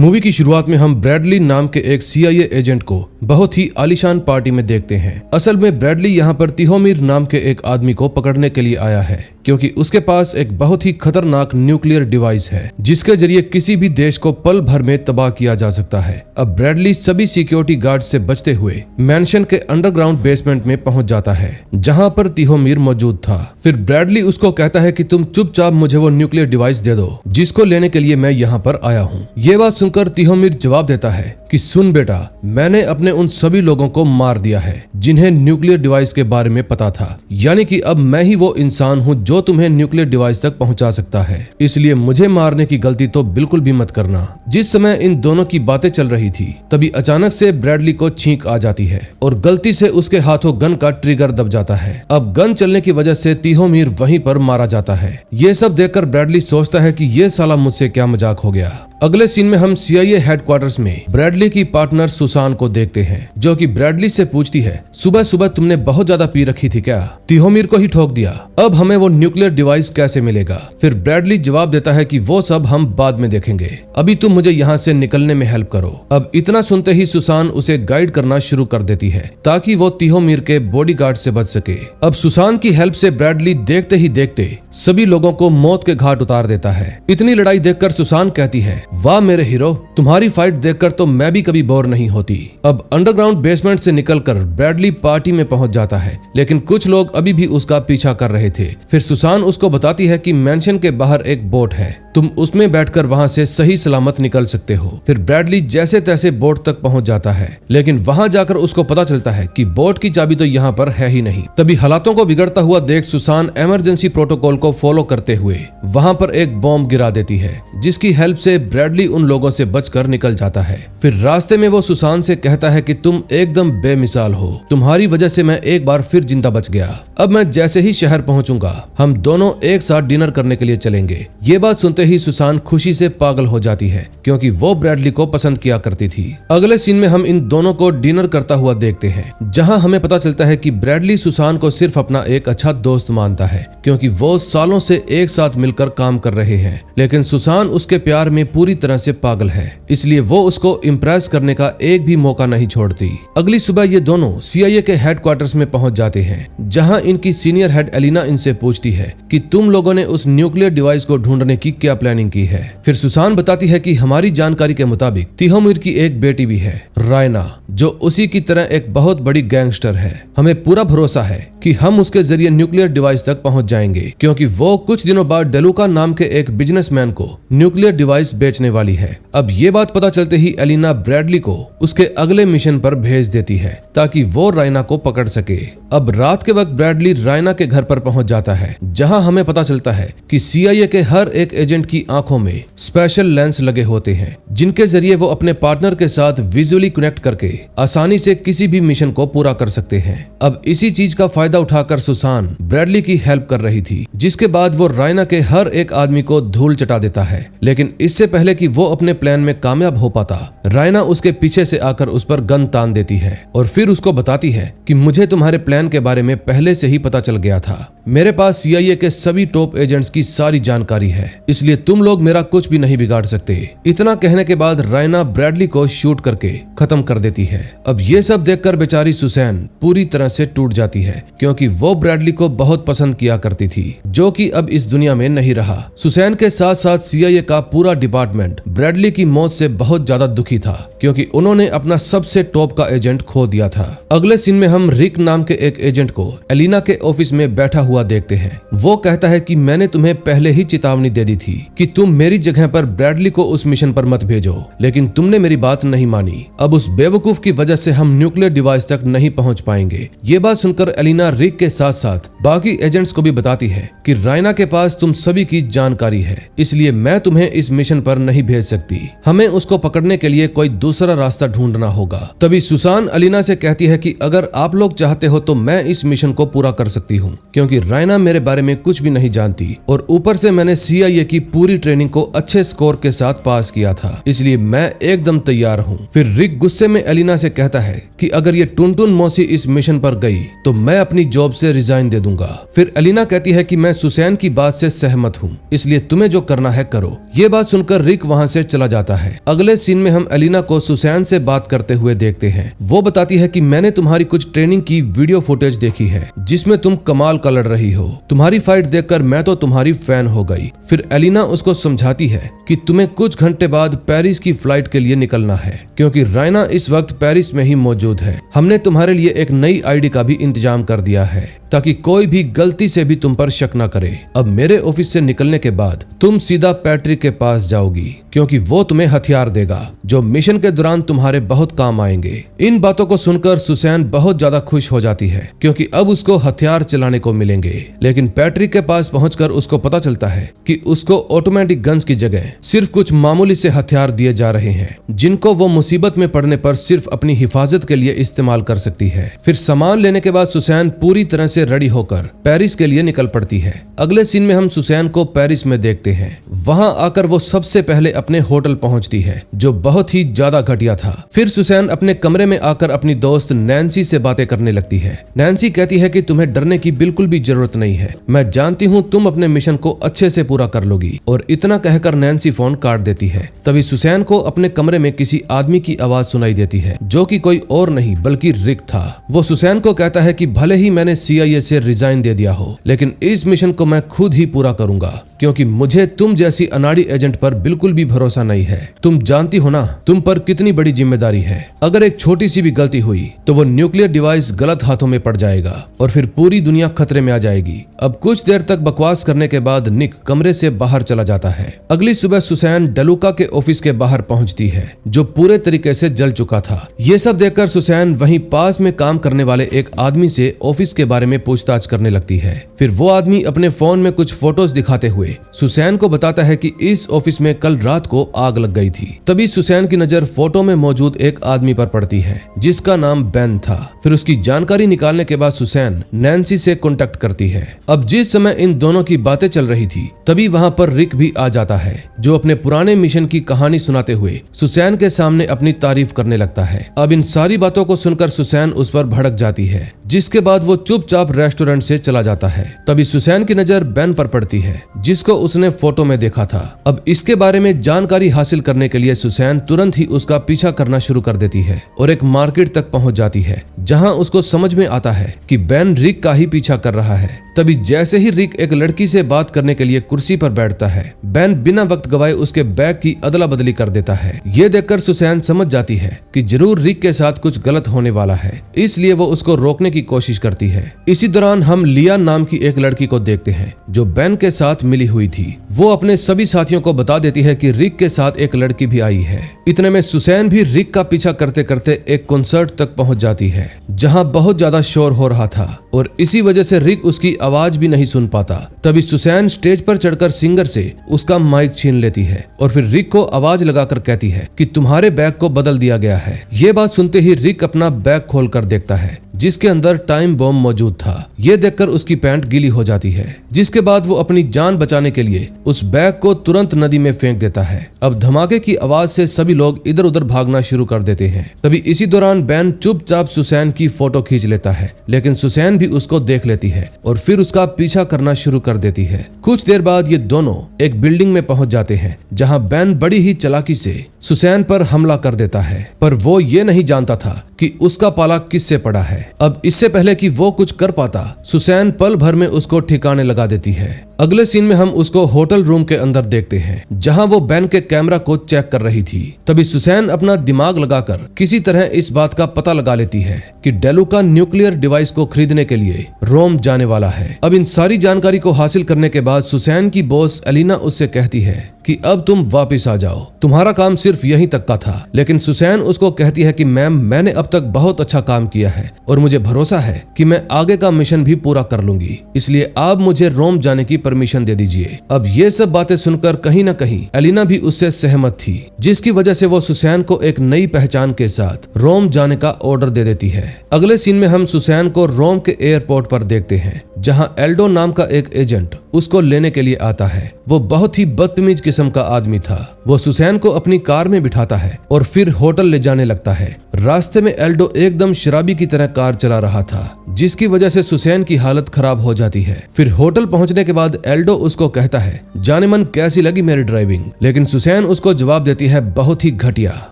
Movie की शुरुआत में हम ब्रैडली नाम के एक CIA एजेंट को बहुत ही आलीशान पार्टी में देखते हैं। असल में ब्रैडली यहाँ पर तिहोमीर नाम के एक आदमी को पकड़ने के लिए आया है, क्योंकि उसके पास एक बहुत ही खतरनाक न्यूक्लियर डिवाइस है जिसके जरिए किसी भी देश को पल भर में तबाह किया जा सकता है। अब ब्रैडली सभी सिक्योरिटी गार्ड से बचते हुए मैंशन के अंडरग्राउंड बेसमेंट में पहुंच जाता है जहां पर तिहोमीर मौजूद था। फिर ब्रैडली उसको कहता है कि तुम चुपचाप मुझे वो न्यूक्लियर डिवाइस दे दो जिसको लेने के लिए मैं यहाँ पर आया हूँ। ये बात सुनकर तिहोमीर जवाब देता है कि सुन बेटा, मैंने अपने उन सभी लोगों को मार दिया है जिन्हें न्यूक्लियर डिवाइस के बारे में पता था, यानी कि अब मैं ही वो इंसान हूँ जो तुम्हें न्यूक्लियर डिवाइस तक पहुंचा सकता है, इसलिए मुझे मारने की गलती तो बिल्कुल भी मत करना। जिस समय इन दोनों की बातें चल रही थी तभी अचानक से ब्रैडली को छींक आ जाती है और गलती से उसके हाथों गन का ट्रिगर दब जाता है। अब गन चलने की वजह से तिहोमीर वहीं पर मारा जाता है। ये सब देखकर ब्रैडली सोचता है कि ये साला मुझसे क्या मजाक हो गया। अगले सीन में हम CIA हेडक्वार्टर्स में ब्रैडली की पार्टनर सुसान को देखते हैं, जो कि ब्रैडली से पूछती है, सुबह सुबह तुमने बहुत ज्यादा पी रखी थी क्या? तिहोमीर को ही ठोक दिया। अब हमें वो न्यूक्लियर डिवाइस कैसे मिलेगा? फिर ब्रैडली जवाब देता है कि वो सब हम बाद में देखेंगे, अभी तुम मुझे यहाँ से निकलने में हेल्प करो। अब इतना सुनते ही सुसान उसे गाइड करना शुरू कर देती है ताकि वो तिहोमीर के बॉडीगार्ड से बच सके। अब सुसान की हेल्प से ब्रैडली देखते ही देखते सभी लोगों को मौत के घाट उतार देता है। इतनी लड़ाई देखकर सुसान कहती है, वाह मेरे हीरो, तुम्हारी फाइट देखकर तो मैं भी कभी बोर नहीं होती। अब अंडरग्राउंड बेसमेंट से निकलकर ब्रैडली पार्टी में पहुंच जाता है, लेकिन कुछ लोग अभी भी उसका पीछा कर रहे थे। फिर सुसान उसको बताती है कि मैंशन के बाहर एक बोट है, तुम उसमें बैठकर वहां से सही सलामत निकल सकते हो। फिर ब्रैडली जैसे तैसे बोट तक पहुंच जाता है, लेकिन वहां जाकर उसको पता चलता है कि बोट की चाबी तो यहाँ पर है ही नहीं। तभी हालातों को बिगड़ता हुआ देख सुसान इमरजेंसी प्रोटोकॉल को फॉलो करते हुए वहां पर एक बॉम्ब गिरा देती है, जिसकी हेल्प से ब्रैडली उन लोगों से बचकर निकल जाता है। फिर रास्ते में वो सुसान से कहता है कि तुम एकदम बेमिसाल हो, तुम्हारी वजह से मैं एक बार फिर जिंदा बच गया। अब मैं जैसे ही शहर पहुंचूंगा हम दोनों एक साथ डिनर करने के लिए चलेंगे। ये बात सुनते ही सुसान खुशी से पागल हो जाती है, क्योंकि वो ब्रैडली को पसंद किया करती थी। अगले सीन में हम इन दोनों को डिनर करता हुआ देखते हैं, जहां हमें पता चलता है कि ब्रैडली सुसान को सिर्फ अपना एक अच्छा दोस्त मानता है, क्योंकि वो सालों से एक साथ मिलकर काम कर रहे हैं। लेकिन सुसान उसके प्यार में पूरी तरह से पागल है, इसलिए वो उसको इम्प्रेस करने का एक भी मौका नहीं छोड़ती। अगली सुबह ये दोनों CIA के हेडक्वार्टर्स में पहुंच जाते हैं, जहां इनकी सीनियर हेड एलिना इनसे पूछती है कि तुम लोगों ने उस न्यूक्लियर डिवाइस को ढूंढने की क्या प्लानिंग की है। फिर सुसान बताती है कि हमारी जानकारी के मुताबिक तिहोमीर की एक बेटी भी है, रायना, जो उसी की तरह एक बहुत बड़ी गैंगस्टर है। हमें पूरा भरोसा है कि हम उसके जरिए न्यूक्लियर डिवाइस तक पहुंच जाएंगे, क्योंकि वो कुछ दिनों बाद डेलुका नाम के एक बिजनेसमैन को न्यूक्लियर डिवाइस बेचने वाली है। अब ये बात पता चलते ही एलिना ब्रैडली को उसके अगले मिशन पर भेज देती है ताकि वो रायना को पकड़ सके। अब रात के वक्त ब्रैडली रायना के घर पर पहुंच जाता है, जहां हमें पता चलता है कि CIA के हर एक एजेंट की आंखों में स्पेशल लेंस लगे होते हैं, जिनके जरिए वो अपने पार्टनर के साथ विजुअली कनेक्ट करके आसानी से किसी भी मिशन को पूरा कर सकते हैं। अब इसी चीज का फायदा उठाकर सुसान ब्रैडली की हेल्प कर रही थी, जिसके बाद वो रायना के हर एक आदमी को धूल चटा देता है। लेकिन इससे पहले कि वो अपने प्लान में कामयाब हो पाता, रायना उसके पीछे से आकर उस पर गन तान देती है और फिर उसको बताती है कि मुझे तुम्हारे प्लान के बारे में पहले से ही पता चल गया था। मेरे पास CIA के सभी टॉप एजेंट्स की सारी जानकारी है, इसलिए तुम लोग मेरा कुछ भी नहीं बिगाड़ सकते। इतना कहने के बाद रायना ब्रैडली को शूट करके खत्म कर देती है। अब ये सब देखकर बेचारी सुसैन पूरी तरह से टूट जाती है, क्योंकि वो ब्रैडली को बहुत पसंद किया करती थी, जो कि अब इस दुनिया में नहीं रहा। सुसैन के साथ साथ CIA का पूरा डिपार्टमेंट ब्रैडली की मौत से बहुत ज्यादा दुखी था, क्योंकि उन्होंने अपना सबसे टॉप का एजेंट खो दिया था। अगले सीन में हम रिक नाम के एक एजेंट को एलिना के ऑफिस में बैठा हुआ देखते हैं। वो कहता है कि मैंने तुम्हें पहले ही चेतावनी दे दी थी कि तुम मेरी जगह पर ब्रैडली को उस मिशन पर मत भेजो, लेकिन तुमने मेरी बात नहीं मानी। अब उस बेवकूफ की वजह से हम न्यूक्लियर डिवाइस तक नहीं पहुंच पाएंगे। ये बात सुनकर एलिना रिक के साथ साथ बाकी एजेंट्स को भी बताती है कि रायना के पास तुम सभी की जानकारी है, इसलिए मैं तुम्हें इस मिशन पर नहीं भेज सकती। हमें उसको पकड़ने के लिए कोई दूसरा रास्ता ढूंढना होगा। तभी सुसान एलिना से कहती है कि अगर आप लोग चाहते हो तो मैं इस मिशन को पूरा कर सकती हूँ, क्योंकि रायना मेरे बारे में कुछ भी नहीं जानती और ऊपर से मैंने CIA की पूरी ट्रेनिंग को अच्छे स्कोर के साथ पास किया था, इसलिए मैं एकदम तैयार हूँ। फिर रिक गुस्से में एलिना से कहता है कि अगर ये टुनटुन मौसी इस मिशन पर गई तो मैं अपनी जॉब से रिजाइन दे दूंगा। फिर एलिना कहती है कि मैं सुसैन की बात से सहमत हूँ, इसलिए तुम्हें जो करना है करो। ये बात सुनकर रिक वहाँ से चला जाता है। अगले सीन में हम एलिना को सुसैन से बात करते हुए देखते हैं। वो बताती है कि मैंने तुम्हारी कुछ ट्रेनिंग की वीडियो फुटेज देखी है जिसमें तुम कमाल का लड़ रही हो। तुम्हारी फाइट देखकर मैं तो तुम्हारी फैन हो गई। फिर एलिना उसको समझाती है कि तुम्हें कुछ घंटे बाद पेरिस की फ्लाइट के लिए निकलना है, क्योंकि रायना इस वक्त पेरिस में ही मौजूद है। हमने तुम्हारे लिए एक नई आईडी का भी इंतजाम कर दिया है ताकि कोई भी गलती से भी तुम पर शक न करे। अब मेरे ऑफिस से निकलने के बाद तुम सीधा पैट्रिक के पास जाओगी, क्योंकि वो तुम्हें हथियार देगा जो मिशन के दौरान तुम्हारे बहुत काम आएंगे। इन बातों को सुनकर सुसैन बहुत ज्यादा खुश हो जाती है, क्योंकि अब उसको हथियार चलाने को मिलेंगे। लेकिन पैट्रिक के पास पहुंचकर उसको पता चलता है कि उसको ऑटोमेटिक गन्स की जगह सिर्फ कुछ मामूली से हथियार दिए जा रहे हैं, जिनको वो मुसीबत में पड़ने पर सिर्फ अपनी हिफाजत के लिए इस्तेमाल कर सकती है। फिर सामान लेने के बाद सुसैन पूरी तरह से रेडी होकर पेरिस के लिए निकल पड़ती है। अगले सीन में हम सुसैन को पेरिस में देखते हैं। वहां आकर वो सबसे पहले अपने होटल पहुंचती है, जो बहुत ही ज्यादा घटिया था। फिर सुसैन अपने कमरे में आकर अपनी दोस्त नैन्सी से बातें करने लगती है। नैन्सी कहती है कि तुम्हें डरने की बिल्कुल भी जरूरत नहीं है, मैं जानती हूँ तुम अपने मिशन को अच्छे से पूरा कर लोगी। और इतना कहकर नैन्सी फोन काट देती है। तभी सुसैन को अपने कमरे में किसी आदमी की आवाज सुनाई देती है, जो कि कोई और नहीं बल्कि रिक था। वो सुसैन को कहता है कि भले ही मैंने CIA से रिजाइन दे दिया हो, लेकिन इस मिशन को मैं खुद ही पूरा करूंगा, क्योंकि मुझे तुम जैसी अनाड़ी एजेंट पर बिल्कुल भी भरोसा नहीं है। तुम जानती हो ना तुम पर कितनी बड़ी जिम्मेदारी है। अगर एक छोटी सी भी गलती हुई तो वो न्यूक्लियर डिवाइस गलत हाथों में पड़ जाएगा और फिर पूरी दुनिया खतरे में आ जाएगी। अब कुछ देर तक बकवास करने के बाद निक कमरे से बाहर चला जाता है। अगली सुबह सुसैन डेलुका के ऑफिस के बाहर पहुंचती है, जो पूरे तरीके से जल चुका था। ये सब देखकर सुसैन वहीं पास में काम करने वाले एक आदमी से ऑफिस के बारे में पूछताछ करने लगती है। फिर वो आदमी अपने फोन में कुछ फोटोज दिखाते हुए सुसैन को बताता है कि इस ऑफिस में कल रात को आग लग गई थी। तभी सुसैन की नजर फोटो में मौजूद एक आदमी पर पड़ती है, जिसका नाम बेन था। फिर उसकी जानकारी निकालने के बाद सुसैन नैन्सी से कांटेक्ट करती है। अब जिस समय इन दोनों की बातें चल रही थी, तभी वहाँ पर रिक भी आ जाता है, जो अपने पुराने मिशन की कहानी सुनाते हुए सुसैन के सामने अपनी तारीफ करने लगता है। अब इन सारी बातों को सुनकर सुसैन उस पर भड़क जाती है, जिसके बाद वो चुपचाप रेस्टोरेंट से चला जाता है। तभी सुसैन की नजर बेन पर पड़ती है, जिसको उसने फोटो में देखा था। अब इसके बारे में जानकारी हासिल करने के लिए सुसैन तुरंत ही उसका पीछा करना शुरू कर देती है और एक मार्केट तक पहुंच जाती है, जहां उसको समझ में आता है कि बेन रिक का ही पीछा कर रहा है। तभी जैसे ही रिक एक लड़की से बात करने के लिए कुर्सी पर बैठता है, बेन बिना वक्त गवाए उसके बैग की अदला बदली कर देता है। ये देखकर सुसैन समझ जाती है कि जरूर रिक के साथ कुछ गलत होने वाला है, इसलिए वो उसको रोकने की कोशिश करती है। इसी दौरान हम लिया नाम की एक लड़की को देखते हैं, जो बेन के साथ मिली हुई थी। वो अपने सभी साथियों को बता देती है कि रिक के साथ एक लड़की भी आई है। इतने में सुसैन भी रिक का पीछा करते करते एक कॉन्सर्ट तक पहुंच जाती है, जहां बहुत ज्यादा शोर हो रहा था और इसी वजह से रिक उसकी आवाज भी नहीं सुन पाता। तभी सुसैन स्टेज पर चढ़कर सिंगर से उसका माइक छीन लेती है और फिर रिक को आवाज लगाकर कहती है कि तुम्हारे बैग को बदल दिया गया है। ये बात सुनते ही रिक अपना बैग खोलकर देखता है, जिसके अंदर टाइम बॉम्ब मौजूद था। ये देखकर उसकी पैंट गीली हो जाती है, जिसके बाद वो अपनी जान बचाने के लिए उस बैग को तुरंत नदी में फेंक देता है। अब धमाके की आवाज से सभी लोग इधर उधर भागना शुरू कर देते हैं। तभी इसी दौरान बेन चुपचाप सुसैन की फोटो खींच लेता है, लेकिन सुसैन भी उसको देख लेती है और फिर उसका पीछा करना शुरू कर देती है। कुछ देर बाद ये दोनों एक बिल्डिंग में पहुंच जाते हैं, जहां बेन बड़ी ही चालाकी से सुसैन पर हमला कर देता है, पर वो ये नहीं जानता था कि उसका पाला किससे पड़ा है। अब इससे पहले कि वो कुछ कर पाता, सुसैन पल भर में उसको ठिकाने लगा देती है। अगले सीन में हम उसको होटल रूम के अंदर देखते हैं, जहां वो बेन के कैमरा को चेक कर रही थी। तभी सुसैन अपना दिमाग लगाकर किसी तरह इस बात का पता लगा लेती है कि डेलुका न्यूक्लियर डिवाइस को खरीदने के लिए रोम जाने वाला है। अब इन सारी जानकारी को हासिल करने के बाद सुसैन की बॉस एलिना उससे कहती है कि अब तुम वापस आ जाओ, तुम्हारा काम सिर्फ यहीं तक का था। लेकिन सुसैन उसको कहती है कि मैम, मैंने अब तक बहुत अच्छा काम किया है और मुझे भरोसा है कि मैं आगे का मिशन भी पूरा कर लूंगी, इसलिए आप मुझे रोम जाने की परमिशन दे दीजिए। अब ये सब बातें सुनकर कहीं न कहीं एलिना भी उससे सहमत थी, जिसकी वजह से वो सुसैन को एक नई पहचान के साथ रोम जाने का ऑर्डर दे देती है। अगले सीन में हम सुसैन को रोम के एयरपोर्ट पर देखते हैं, जहां एल्डो नाम का एक एजेंट उसको लेने के लिए आता है। वो बहुत ही बदतमीज किस्म का आदमी था। वो सुसैन को अपनी कार में बिठाता है और फिर होटल ले जाने लगता है। रास्ते में एल्डो एकदम शराबी की तरह कार चला रहा था, जिसकी वजह से सुसैन की हालत खराब हो जाती है। फिर होटल पहुंचने के बाद एल्डो उसको कहता है, जाने मन कैसी लगी मेरी ड्राइविंग? लेकिन सुसैन उसको जवाब देती है, बहुत ही घटिया,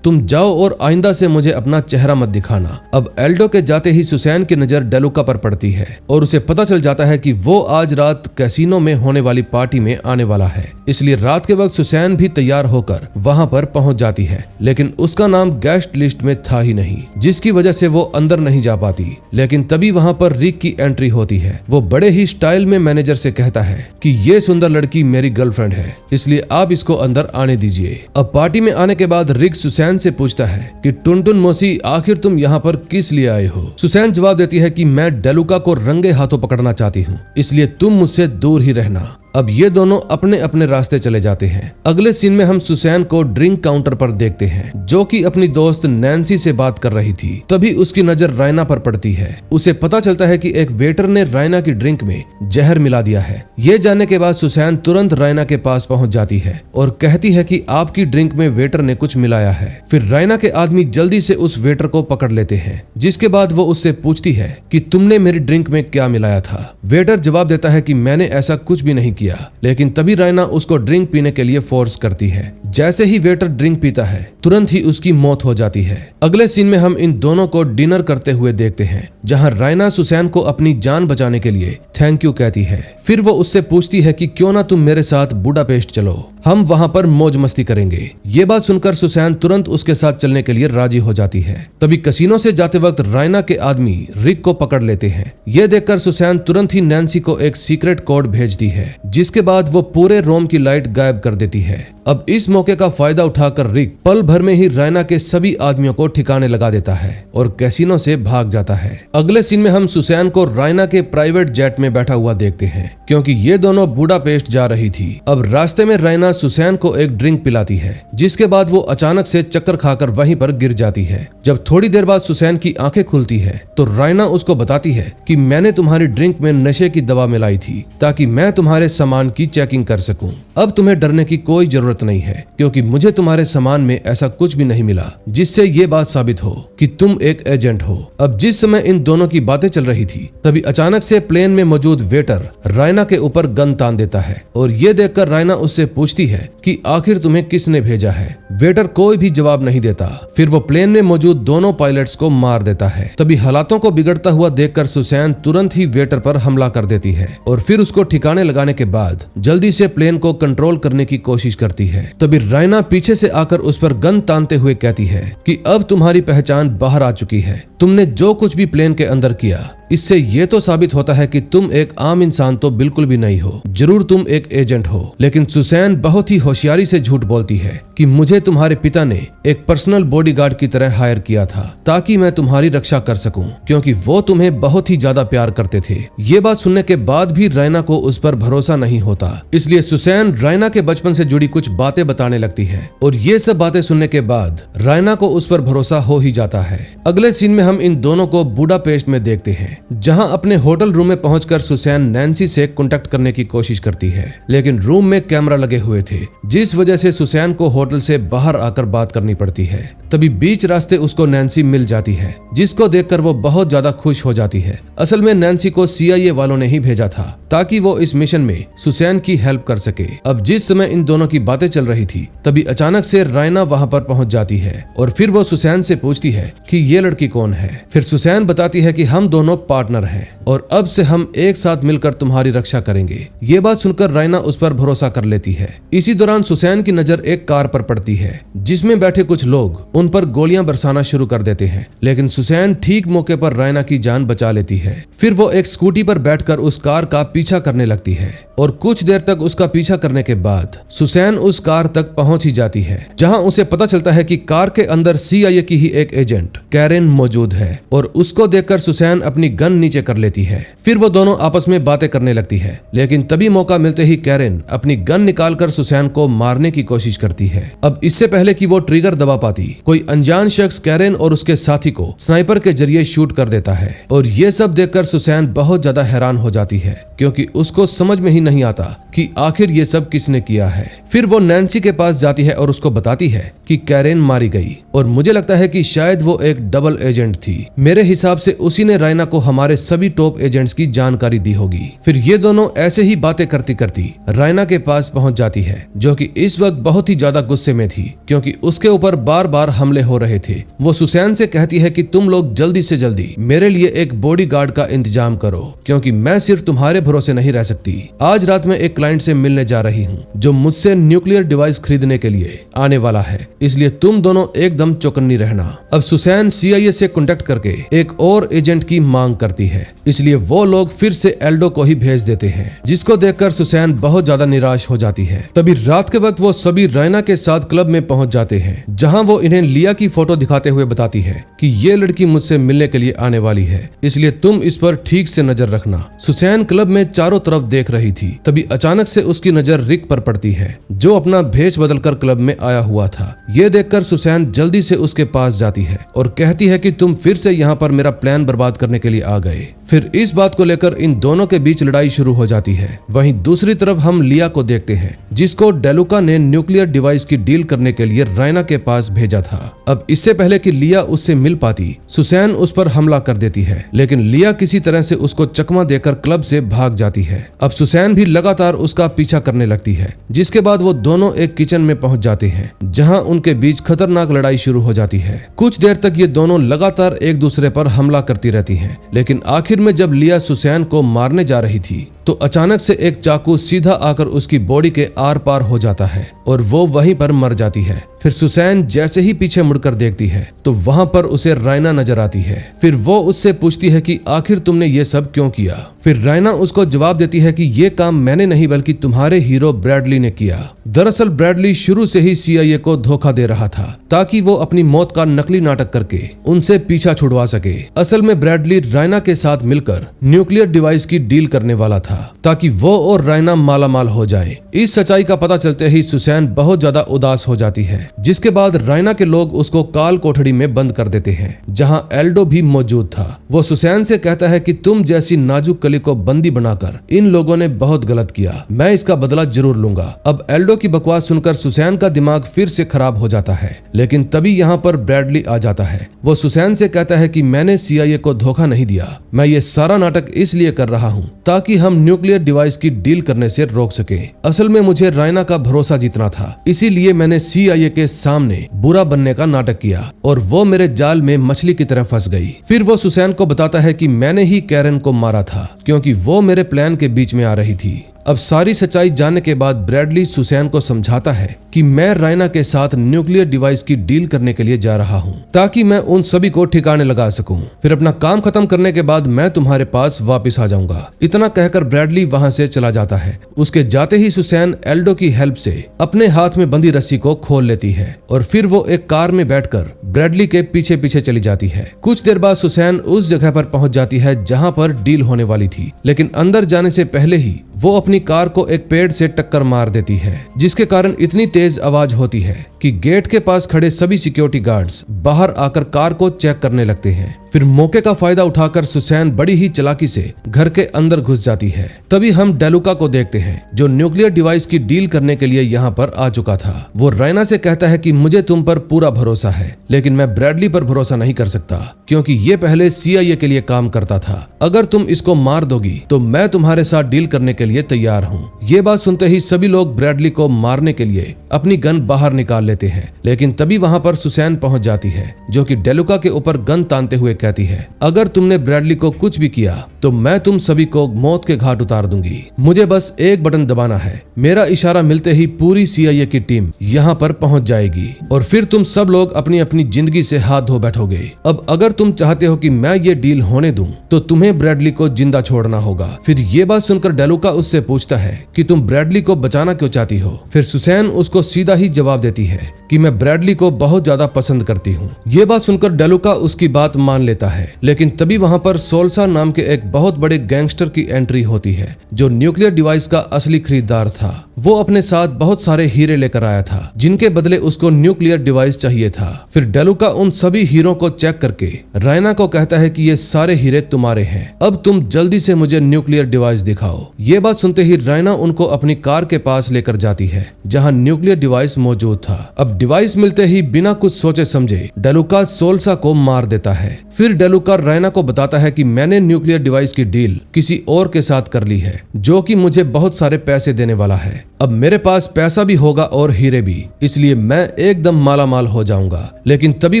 तुम जाओ और आइंदा से मुझे अपना चेहरा मत दिखाना। अब एल्डो के जाते ही सुसैन की नजर डेलुका पर पड़ती है और उसे पता चल जाता है कि वो आज रात कैसीनो में होने वाली पार्टी में आने वाला है। इसलिए रात के वक्त सुसैन भी तैयार होकर वहां पर पहुंच जाती है, लेकिन उसका नाम गेस्ट लिस्ट में था ही नहीं, जिसकी वजह से वो अंदर नहीं जा पाती। लेकिन तभी वहां पर रिक की एंट्री होती है। वो बड़े ही स्टाइल में मैनेजर से कहता है कि ये सुंदर लड़की मेरी गर्लफ्रेंड है, इसलिए आप इसको अंदर आने दीजिए। अब पार्टी में आने के बाद रिक सुसैन से पूछता है कि टुनटुन मौसी, आखिर तुम यहाँ पर किस लिए आए हो? सुसैन जवाब देती है कि मैं डेलुका को रंगे हाथों पकड़ना चाहती हूँ, इसलिए तुम मुझसे दूर ही रहना। अब ये दोनों अपने अपने रास्ते चले जाते हैं। अगले सीन में हम सुसैन को ड्रिंक काउंटर पर देखते हैं, जो कि अपनी दोस्त नैन्सी से बात कर रही थी। तभी उसकी नजर रायना पर पड़ती है। उसे पता चलता है कि एक वेटर ने रायना की ड्रिंक में जहर मिला दिया है। ये जानने के बाद सुसैन तुरंत रायना के पास पहुंच जाती है और कहती है कि आपकी ड्रिंक में वेटर ने कुछ मिलाया है। फिर रायना के आदमी जल्दी से उस वेटर को पकड़ लेते हैं, जिसके बाद वो उससे पूछती है कि तुमने मेरी ड्रिंक में क्या मिलाया था? वेटर जवाब देता है कि मैंने ऐसा कुछ भी नहीं किया। लेकिन तभी रायना उसको ड्रिंक पीने के लिए फोर्स करती है। जैसे ही वेटर ड्रिंक पीता है, तुरंत ही उसकी मौत हो जाती है। अगले सीन में हम इन दोनों को डिनर करते हुए देखते हैं, जहां रायना सुसैन को अपनी जान बचाने के लिए थैंक यू कहती है। फिर वो उससे पूछती है कि क्यों ना तुम मेरे साथ बुडापेस्ट चलो, हम वहां पर मौज मस्ती करेंगे। ये बात सुनकर सुसैन तुरंत उसके साथ चलने के लिए राजी हो जाती है। तभी कसिनो से जाते वक्त रायना के आदमी रिक को पकड़ लेते हैं। ये देखकर सुसैन तुरंत ही नैन्सी को एक सीक्रेट कोड भेजती है, जिसके बाद वो पूरे रोम की लाइट गायब कर देती है। अब इस मौके का फायदा उठाकर रिक पल भर में ही रायना के सभी आदमियों को ठिकाने लगा देता है और कैसीनो से भाग जाता है। अगले सीन में हम सुसैन को रायना के प्राइवेट जेट में बैठा हुआ देखते हैं, क्योंकि ये दोनों बुडापेस्ट जा रही थी। अब रास्ते में रायना सुसैन को एक ड्रिंक पिलाती है, जिसके बाद वो अचानक से चक्कर खाकर वहीं पर गिर जाती है। जब थोड़ी देर बाद सुसैन की आंखें खुलती है तो रायना उसको बताती है कि मैंने तुम्हारी ड्रिंक में नशे की दवा मिलाई थी, ताकि मैं तुम्हारे सामान की चेकिंग कर सकूं। अब तुम्हें डरने की कोई जरूरत नहीं है, क्योंकि मुझे तुम्हारे सामान में ऐसा कुछ भी नहीं मिला जिससे ये बात साबित हो कि तुम एक एजेंट हो। अब जिस समय इन दोनों की बातें चल रही थी, तभी अचानक से प्लेन में मौजूद वेटर रायना के ऊपर गन तान देता है और ये देखकर रायना उससे पूछती है कि आखिर तुम्हें किसने भेजा है? वेटर कोई भी जवाब नहीं देता। फिर वो प्लेन में मौजूद दोनों पायलट्स को मार देता है। तभी हालातों को बिगड़ता हुआ देखकर सुसैन तुरंत ही वेटर पर हमला कर देती है और फिर उसको ठिकाने लगाने के बाद जल्दी से प्लेन को कंट्रोल करने की कोशिश करती है। तभी रायना पीछे से आकर उस पर गन तानते हुए कहती है कि अब तुम्हारी पहचान बाहर आ चुकी है। तुमने जो कुछ भी प्लेन के अंदर किया, इससे ये तो साबित होता है कि तुम एक आम इंसान तो बिल्कुल भी नहीं हो, जरूर तुम एक एजेंट हो। लेकिन सुसैन बहुत ही होशियारी से झूठ बोलती है कि मुझे तुम्हारे पिता ने एक पर्सनल बॉडीगार्ड की तरह हायर किया था, ताकि मैं तुम्हारी रक्षा कर सकूं, क्योंकि वो तुम्हें बहुत ही ज्यादा प्यार करते थे। ये बात सुनने के बाद भी रायना को उस पर भरोसा नहीं होता, इसलिए सुसैन रायना के बचपन से जुड़ी कुछ बातें बताने लगती है और ये सब बातें सुनने के बाद रायना को उस पर भरोसा हो ही जाता है। अगले सीन में हम इन दोनों को बुडापेस्ट में देखते हैं, जहां अपने होटल रूम में पहुंचकर सुसैन नैन्सी से कांटेक्ट करने की कोशिश करती है, लेकिन रूम में कैमरा लगे हुए थे, जिस वजह से सुसैन को होटल से बाहर आकर बात करनी पड़ती है। तभी बीच रास्ते उसको नैन्सी मिल जाती है, जिसको देखकर वो बहुत ज्यादा खुश हो जाती है। असल में नैन्सी को CIA वालों ने ही भेजा था, ताकि वो इस मिशन में सुसैन की हेल्प कर सके। अब जिस समय इन दोनों की बातें चल रही थी, तभी अचानक से रायना वहां पर पहुंच जाती है और फिर वो सुसैन से पूछती है कि ये लड़की कौन है। फिर सुसैन बताती है कि हम दोनों पार्टनर हैं और अब से हम एक साथ मिलकर तुम्हारी रक्षा करेंगे। ये बात सुनकर रायना उस पर भरोसा कर लेती है। इसी दौरान सुसैन की नजर एक कार पर पड़ती है, जिसमें बैठे कुछ लोग उन पर गोलियां बरसाना शुरू कर देते हैं, लेकिन सुसैन ठीक मौके पर रायना की जान बचा लेती है। फिर वो एक स्कूटी पर बैठकर उस कार का पीछा करने लगती है और कुछ देर तक उसका पीछा करने के बाद सुसैन उस कार तक पहुंच ही जाती है, जहां उसे पता चलता है कि कार के अंदर CIA की ही एक एजेंट कैरेन मौजूद है और उसको देखकर सुसैन अपनी गन नीचे कर लेती है। फिर वो दोनों आपस में बातें करने लगती है, लेकिन तभी मौका मिलते ही कैरेन अपनी गन निकालकर सुसैन को मारने की कोशिश करती है। अब इससे पहले कि वो ट्रिगर दबा पाती, कोई अनजान शख्स कैरेन और उसके साथी को स्नाइपर के जरिए शूट कर देता है और ये सब देखकर सुसैन बहुत ज्यादा हैरान हो जाती है, क्योंकि उसको समझ में ही नहीं आता कि आखिर ये सब किसने किया है। फिर वो नैन्सी के पास जाती है और उसको बताती है कि कैरेन मारी गई और मुझे लगता है कि शायद वो एक डबल एजेंट थी। मेरे हिसाब से उसी ने रायना को हमारे सभी टॉप एजेंट्स की जानकारी दी होगी। फिर ये दोनों ऐसे ही बातें करती करती रायना के पास पहुंच जाती है, जो कि इस वक्त बहुत ही ज्यादा गुस्से में थी, क्योंकि उसके ऊपर बार बार हमले हो रहे थे। वो सुसैन से कहती है कि तुम लोग जल्दी से जल्दी मेरे लिए एक बॉडीगार्ड का इंतजाम करो, क्योंकि मैं सिर्फ तुम्हारे भरोसे नहीं रह सकती। आज रात में एक क्लाइंट से मिलने जा रही हूँ जो मुझसे न्यूक्लियर डिवाइस खरीदने के लिए आने वाला है, इसलिए तुम दोनों एकदम चौकन्नी रहना। अब सुसैन CIA से कांटेक्ट करके एक और एजेंट की मांग करती है, इसलिए वो लोग फिर से एल्डो को ही भेज देते हैं, जिसको देखकर सुसैन बहुत ज्यादा निराश हो जाती है। तभी रात के वक्त वो सभी रायना के साथ क्लब में पहुंच जाते हैं, जहां वो इन्हें लिया की फोटो दिखाते हुए बताती है कि ये लड़की मुझसे मिलने के लिए आने वाली है, इसलिए तुम इस पर ठीक से नजर रखना। सुसैन क्लब में चारों तरफ देख रही थी, तभी अचानक से उसकी नजर रिक पर पड़ती है, जो अपना भेष बदलकर क्लब में आया हुआ था। ये देखकर सुसैन जल्दी से उसके पास जाती है और कहती है कि तुम फिर से यहाँ पर मेरा प्लान बर्बाद करने के लिए आ गए। फिर इस बात को लेकर इन दोनों के बीच लड़ाई शुरू हो जाती है। वहीं दूसरी तरफ हम लिया को देखते हैं, जिसको डेलुका ने न्यूक्लियर डिवाइस की डील करने के लिए रायना के पास भेजा था। अब इससे पहले कि लिया उससे मिल पाती, सुसैन उस पर हमला कर देती है, लेकिन लिया किसी तरह से उसको चकमा देकर क्लब से भाग जाती है। अब सुसैन भी लगातार उसका पीछा करने लगती है, जिसके बाद वो दोनों एक किचन में पहुंच जाते हैं, जहां उनके बीच खतरनाक लड़ाई शुरू हो जाती है। कुछ देर तक ये दोनों लगातार एक दूसरे पर हमला करती रहती हैं, लेकिन आखिर में जब लिया सुसैन को मारने जा रही थी तो अचानक से एक चाकू सीधा आकर उसकी बॉडी के आर पार हो जाता है और वो वहीं पर मर जाती है। फिर सुसैन जैसे ही पीछे मुड़कर देखती है तो वहां पर उसे रायना नजर आती है। फिर वो उससे पूछती है कि आखिर तुमने ये सब क्यों किया। फिर रायना उसको जवाब देती है कि ये काम मैंने नहीं बल्कि तुम्हारे हीरो ब्रैडली ने किया। दरअसल ब्रैडली शुरू से ही CIA को धोखा दे रहा था, ताकि वो अपनी मौत का नकली नाटक करके उनसे पीछा छुड़वा सके। असल में ब्रैडली रायना के साथ मिलकर न्यूक्लियर डिवाइस की डील करने वाला था, ताकि वो और रायना मालामाल हो जाए। इस सच्चाई का पता चलते ही सुसैन बहुत ज्यादा उदास हो जाती है, जिसके बाद रायना के लोग उसको काल कोठड़ी में बंद कर देते हैं, जहां एल्डो भी मौजूद था। वो सुसैन से कहता है कि तुम जैसी नाजुक कली को बंदी बनाकर इन लोगों ने बहुत गलत किया, मैं इसका बदला जरूर लूंगा। अब एल्डो की बकवास सुनकर सुसैन का दिमाग फिर से खराब हो जाता है, लेकिन तभी यहाँ पर ब्रैडली आ जाता है। वो सुसैन से कहता है कि मैंने CIA को धोखा नहीं दिया, मैं ये सारा नाटक इसलिए कर रहा हूँ ताकि हम न्यूक्लियर डिवाइस की डील करने से रोक सके। असल में मुझे रायना का भरोसा जीतना था, इसीलिए मैंने CIA के सामने बुरा बनने का नाटक किया और वो मेरे जाल में मछली की तरह फंस गई। फिर वो सुसैन को बताता है कि मैंने ही कैरेन को मारा था, क्योंकि वो मेरे प्लान के बीच में आ रही थी। अब सारी सच्चाई जानने के बाद ब्रैडली सुसैन को समझाता है कि मैं रायना के साथ न्यूक्लियर डिवाइस की डील करने के लिए जा रहा हूँ, ताकि मैं उन सभी को ठिकाने लगा सकूं। फिर अपना काम खत्म करने के बाद मैं तुम्हारे पास वापस आ जाऊंगा। इतना कहकर ब्रैडली वहां से चला जाता है। उसके जाते ही सुसैन एल्डो की हेल्प से अपने हाथ में बंधी रस्सी को खोल लेती है और फिर वो एक कार में बैठकर ब्रैडली के पीछे पीछे चली जाती है। कुछ देर बाद सुसैन उस जगह पर पहुंच जाती है जहां पर डील होने वाली थी, लेकिन अंदर जाने से पहले ही वो अपनी कार को एक पेड़ से टक्कर मार देती है, जिसके कारण इतनी तेज आवाज होती है कि गेट के पास खड़े सभी सिक्योरिटी गार्ड्स बाहर आकर कार को चेक करने लगते हैं। फिर मौके का फायदा उठाकर सुसैन बड़ी ही चालाकी से घर के अंदर घुस जाती है। तभी हम डेलुका को देखते हैं, जो न्यूक्लियर डिवाइस की डील करने के लिए यहाँ पर आ चुका था। वो रायना से कहता है कि मुझे तुम पर पूरा भरोसा है, लेकिन मैं ब्रैडली पर भरोसा नहीं कर सकता, क्योंकि ये पहले CIA के लिए काम करता था। अगर तुम इसको मार दोगी तो मैं तुम्हारे साथ डील करने के के लिए तैयार हूँ। ये बात सुनते ही सभी लोग ब्रैडली को मारने के लिए अपनी गन बाहर निकाल लेते हैं, लेकिन तभी वहाँ पर सुसैन पहुँच जाती है, जो कि डेलुका के ऊपर गन तानते हुए कहती है, अगर तुमने ब्रैडली को कुछ भी किया तो मैं तुम सभी को मौत के घाट उतार दूंगी। मुझे बस एक बटन दबाना है। मेरा इशारा मिलते ही पूरी CIA की टीम यहाँ पर पहुँच जाएगी और फिर तुम सब लोग अपनी अपनी जिंदगी से हाथ धो बैठोगे। अब अगर तुम चाहते हो कि मैं ये डील होने दूं, तो तुम्हें ब्रैडली को जिंदा छोड़ना होगा। फिर ये बात सुनकर डेलुका उससे पूछता है कि तुम ब्रैडली को बचाना क्यों चाहती हो। फिर सुसैन उसको सीधा ही जवाब देती है कि मैं ब्रैडली को बहुत ज्यादा पसंद करती हूँ। ये बात सुनकर डेलुका उसकी बात मान लेता है, लेकिन तभी वहाँ पर सोल्सा नाम के एक बहुत बड़े गैंगस्टर की एंट्री होती है, जो न्यूक्लियर डिवाइस का असली खरीदार था। वो अपने साथ बहुत सारे हीरे लेकर आया था, जिनके बदले उसको न्यूक्लियर डिवाइस चाहिए था। फिर डेलुका उन सभी हीरों को चेक करके रायना को कहता है कि ये सारे हीरे तुम्हारे हैं, अब तुम जल्दी से मुझे न्यूक्लियर डिवाइस दिखाओ। ये बात सुनते ही रायना उनको अपनी कार के पास लेकर जाती है, जहाँ न्यूक्लियर डिवाइस मौजूद था। अब डिवाइस मिलते ही बिना कुछ सोचे समझे डेलुका सोल्सा को मार देता है। फिर डेलुका रायना को बताता है कि मैंने न्यूक्लियर डिवाइस की डील किसी और के साथ कर ली है, जो कि मुझे बहुत सारे पैसे देने वाला है। अब मेरे पास पैसा भी होगा और हीरे भी, इसलिए मैं एकदम मालामाल हो जाऊंगा। लेकिन तभी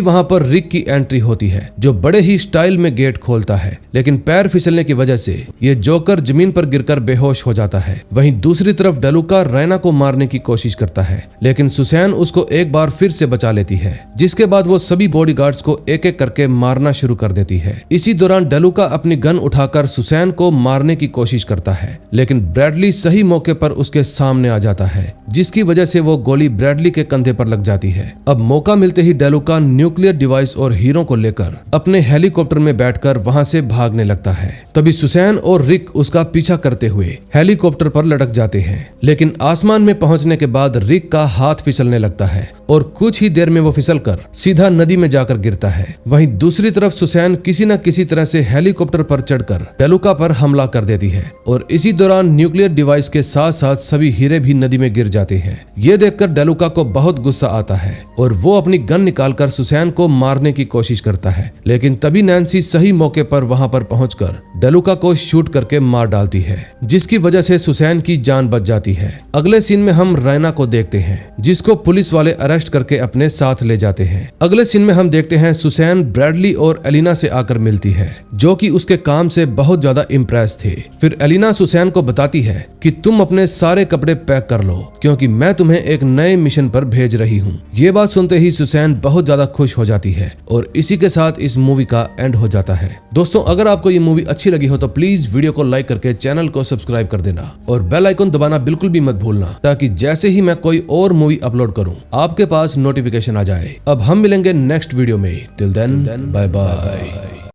वहां पर रिक की एंट्री होती है, जो बड़े ही स्टाइल में गेट खोलता है, लेकिन पैर फिसलने की वजह से ये जोकर जमीन पर गिरकर बेहोश हो जाता है। वहीं दूसरी तरफ डेलुका रायना को मारने की कोशिश करता है, लेकिन सुसैन उसको एक बार फिर से बचा लेती है, जिसके बाद वो सभी बॉडीगार्ड्स को एक एक करके मारना शुरू कर देती है। इसी दौरान डेलुका अपनी गन उठाकर सुसैन को मारने की कोशिश करता है, लेकिन ब्रैडली सही मौके पर उसके सामने आ जाता है, जिसकी वजह से वो गोली ब्रैडली के कंधे पर लग जाती है। अब मौका मिलते ही डेलुका न्यूक्लियर डिवाइस और हीरो को लेकर अपने हेलीकॉप्टर में बैठकर वहां से भागने लगता है। तभी सुसैन और रिक उसका पीछा करते हुए हेलीकॉप्टर पर लटक जाते हैं, लेकिन आसमान में पहुंचने के बाद रिक का हाथ फिसलने लगता है और कुछ ही देर में वो फिसलकर सीधा नदी में जाकर गिरता है। वहीं दूसरी तरफ सुसैन किसी न किसी तरह से हेलीकॉप्टर पर चढ़कर डेलुका पर हमला कर देती है और इसी दौरान न्यूक्लियर डिवाइस के साथ साथ सभी हीरे भी नदी में गिर जाते हैं। ये देखकर डेलुका को बहुत गुस्सा आता है और वो अपनी गन निकालकर सुसैन को मारने की कोशिश करता है, लेकिन तभी नैन्सी सही मौके पर वहां पर पहुंचकर डेलुका को शूट करके मार डालती है, जिसकी वजह से सुसैन की जान बच जाती है। अगले सीन में हम रायना को देखते हैं, जिसको पुलिस वाले अरेस्ट करके अपने साथ ले जाते हैं। अगले सीन में हम देखते हैं सुसैन ब्रैडली और एलिना से आकर मिलती है, जो कि उसके काम से बहुत ज्यादा इम्प्रेस थे। फिर एलिना सुसैन को बताती है कि तुम अपने सारे कपड़े पैक कर लो, क्योंकि मैं तुम्हें एक नए मिशन पर भेज रही हूँ। ये बात सुनते ही सुसैन बहुत ज्यादा खुश हो जाती है और इसी के साथ इस मूवी का एंड हो जाता है। दोस्तों, अगर आपको ये मूवी अच्छी लगी हो तो प्लीज वीडियो को लाइक करके चैनल को सब्सक्राइब कर देना और बेल आइकन दबाना बिल्कुल भी मत भूलना, ताकि जैसे ही मैं कोई और मूवी अपलोड करूँ आपके पास नोटिफिकेशन आ जाए। अब हम मिलेंगे नेक्स्ट वीडियो में। Till then bye bye.